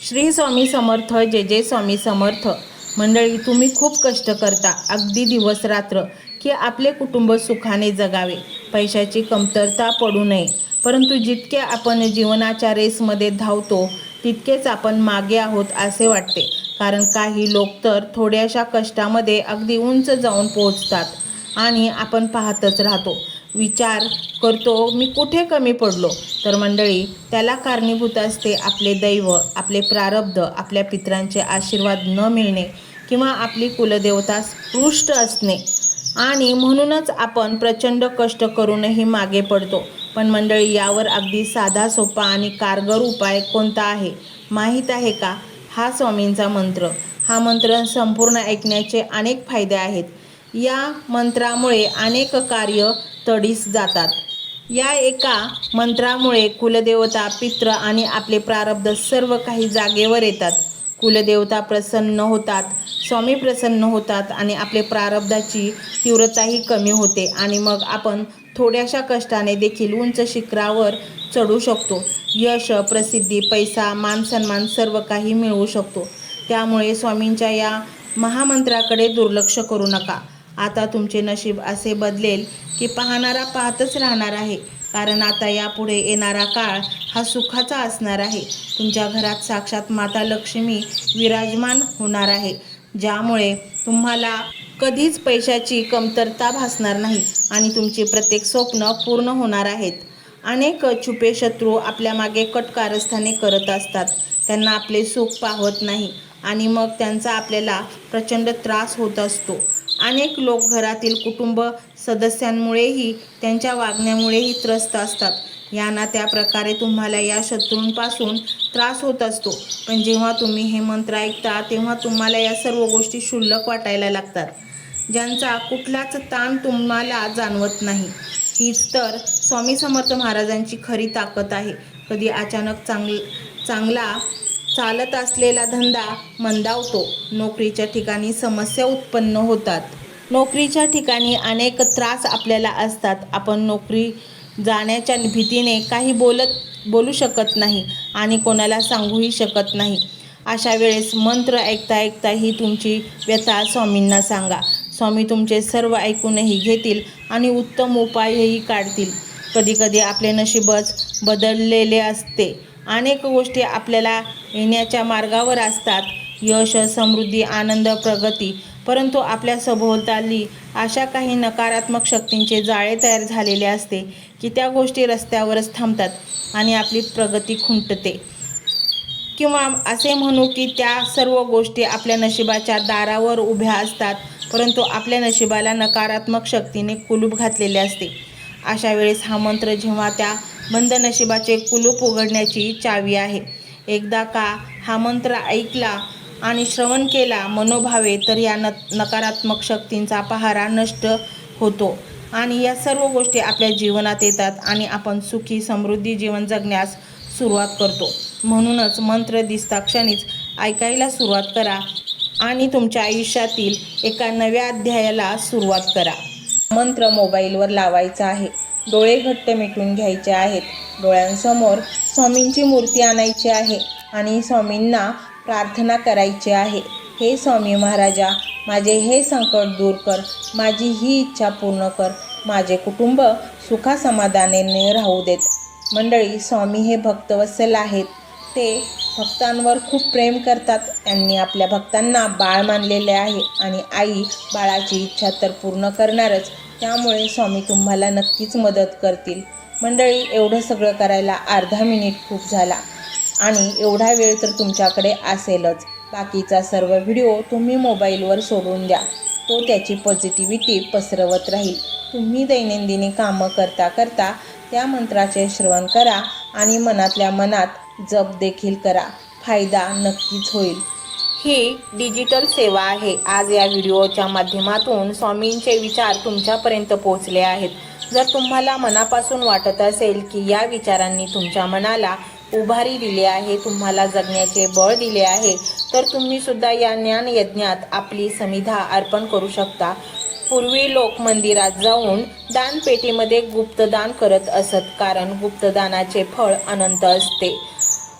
श्री स्वामी समर्थ. जय जय स्वामी समर्थ. मंडळी, तुम्ही खूप कष्ट करता अगदी दिवस रात्र की आपले कुटुंब सुखाने जगावे, पैशाची कमतरता पडू नये. परंतु जितके आपण जीवनाच्या रेसमध्ये धावतो तितकेच आपण मागे आहोत असे वाटते. कारण काही लोक तर थोड्याशा कष्टामध्ये अगदी उंच जाऊन पोहोचतात आणि आपण पाहतच राहतो, विचार करतो मी कुठे कमी पडलो. तर मंडळी, त्याला कारणीभूत असते आपले दैव, आपले प्रारब्ध, आपल्या पितरांचे आशीर्वाद न मिळणे किंवा आपली कुलदेवता स्पृष्ट असणे. आणि म्हणूनच आपण प्रचंड कष्ट करूनही मागे पडतो. पण मंडळी, यावर अगदी साधा सोपा आणि कारगर उपाय कोणता आहे माहीत आहे का? हा स्वामींचा मंत्र. हा मंत्र संपूर्ण ऐकण्याचे अनेक फायदे आहेत. या मंत्रामुळे अनेक कार्य तडीस जातात. या एका मंत्रामुळे कुलदेवता, पित्र आणि आपले प्रारब्ध सर्व काही जागेवर येतात. कुलदेवता प्रसन्न होतात, स्वामी प्रसन्न होतात आणि आपले प्रारब्धाची तीव्रताही कमी होते. आणि मग आपण थोड्याशा कष्टाने देखील उंच शिखरावर चढू शकतो. यश, प्रसिद्धी, पैसा, मान सन्मान सर्व काही मिळवू शकतो. त्यामुळे स्वामींच्या या महामंत्राकडे दुर्लक्ष करू नका. आता तुमचे नशीब असे बदलेल की पाहणारा पाहतच राहणार आहे. कारण आता यापुढे येणारा काळ हा सुखाचा असणार आहे. तुमच्या घरात साक्षात माता लक्ष्मी विराजमान होणार आहे, ज्यामुळे तुम्हाला कधीच पैशाची कमतरता भासणार नाही आणि तुमची प्रत्येक स्वप्न पूर्ण होणार आहेत. अनेक छुपे शत्रू आपल्या मागे कट कारस्थाने करत असतात. त्यांना आपले सुख पाहत नाही आणि मग त्यांचा आपल्याला प्रचंड त्रास होत असतो. अनेक लोक घरातील कुटुंब सदस्यांमुळेही, त्यांच्या वागण्यामुळेही त्रस्त असतात. यांना त्या प्रकारे तुम्हाला या शत्रूंपासून त्रास होत असतो. पण जेव्हा तुम्ही हे मंत्र ऐकता तेव्हा तुम्हाला या सर्व गोष्टी क्षुल्लक वाटायला लागतात, ज्यांचा कुठलाच ताण तुम्हाला जाणवत नाही. हीच तर स्वामी समर्थ महाराजांची खरी ताकद आहे. कधी अचानक चांगला चालत असलेला धंदा मंदावतो. नोकरीच्या ठिकाणी समस्या उत्पन्न होतात. नोकरीच्या ठिकाणी अनेक त्रास आपल्याला असतात. आपण नोकरी जाण्याच्या भीतीने काही बोलू शकत नाही आणि कोणाला सांगूही शकत नाही. अशा वेळेस मंत्र ऐकता ऐकता ही तुमची व्यथा स्वामींना सांगा. स्वामी तुमचे सर्व ऐकूनही घेतील आणि उत्तम उपायही काढतील. कधीकधी आपले नशीबच बदललेले असते. अनेक गोष्टी आपल्याला येण्याच्या मार्गावर असतात, यश, समृद्धी, आनंद, प्रगती. परंतु आपल्या सभोवताली अशा काही नकारात्मक शक्तींचे जाळे तयार झालेले असते की त्या गोष्टी रस्त्यावरच थांबतात आणि आपली प्रगती खुंटते. किंवा असे म्हणू की त्या सर्व गोष्टी आपल्या नशिबाच्या दारावर उभ्या असतात, परंतु आपल्या नशिबाला नकारात्मक शक्तीने कुलूप घातलेले असते. अशा वेळेस हा मंत्र जेव्हा त्या बंद नशिबाचे कुलूप उघडण्याची चावी आहे. एकदा का हा मंत्र ऐकला आणि श्रवण केला मनोभावे तर या नकारात्मक शक्तींचा पहारा नष्ट होतो आणि या सर्व गोष्टी आपल्या जीवनात येतात आणि आपण सुखी समृद्धी जीवन जगण्यास सुरुवात करतो. म्हणूनच मंत्र दिसता क्षणीच ऐकायला सुरुवात करा आणि तुमच्या आयुष्यातील एका नव्या अध्यायाला सुरुवात करा. मंत्र मोबाईलवर लावायचा आहे. डोळे घट्ट मिटून घ्यायचे आहेत. डोळ्यांसमोर स्वामींची मूर्ती आणायची आहे आणि स्वामींना प्रार्थना करायची आहे. हे स्वामी महाराजा, माझे हे संकट दूर कर, माझी ही इच्छा पूर्ण कर, माझे कुटुंब सुखासमाधानाने राहू देत. मंडळी, स्वामी हे भक्तवत्सल आहेत. ते भक्तांवर खूप प्रेम करतात. त्यांनी आपल्या भक्तांना बाळ मानलेले आहे आणि आई बाळाची इच्छा तर पूर्ण करणारच. त्यामुळे स्वामी तुम्हाला नक्कीच मदत करतील. मंडळी, एवढं सगळं करायला अर्धा मिनिट खूप झाला आणि एवढा वेळ तर तुमच्याकडे असेलच. बाकीचा सर्व व्हिडिओ तुम्ही मोबाईलवर सोडून द्या. तो त्याची पॉझिटिव्हिटी पसरवत राहील. तुम्ही दैनंदिनी कामं करता करता त्या मंत्राचे श्रवण करा आणि मनातल्या मनात जप देखील करा. फायदा नक्कीच होईल. ही डिजिटल सेवा आहे. आज या व्हिडिओच्या माध्यमातून स्वामींचे विचार तुमच्यापर्यंत पोहोचले आहेत. जर तुम्हाला मनापासून वाटत असेल की या विचारांनी तुमच्या मनाला उभारी दिली आहे, तुम्हाला जगण्याचे बळ दिले आहे, तर तुम्ही सुद्धा या ज्ञान यज्ञात आपली समिधा अर्पण करू शकता. पूर्वी लोक मंदिरात जाऊन दानपेटीमध्ये गुप्तदान करत असत, कारण गुप्तदानाचे फळ अनंत असते.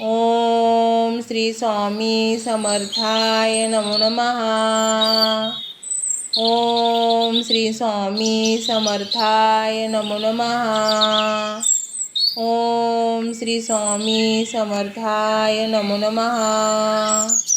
ओम श्री स्वामी समर्थाय नमो नमः. ओम श्री स्वामी समर्थाय नमो नमः. ओम श्री स्वामी समर्थाय नमो नमः.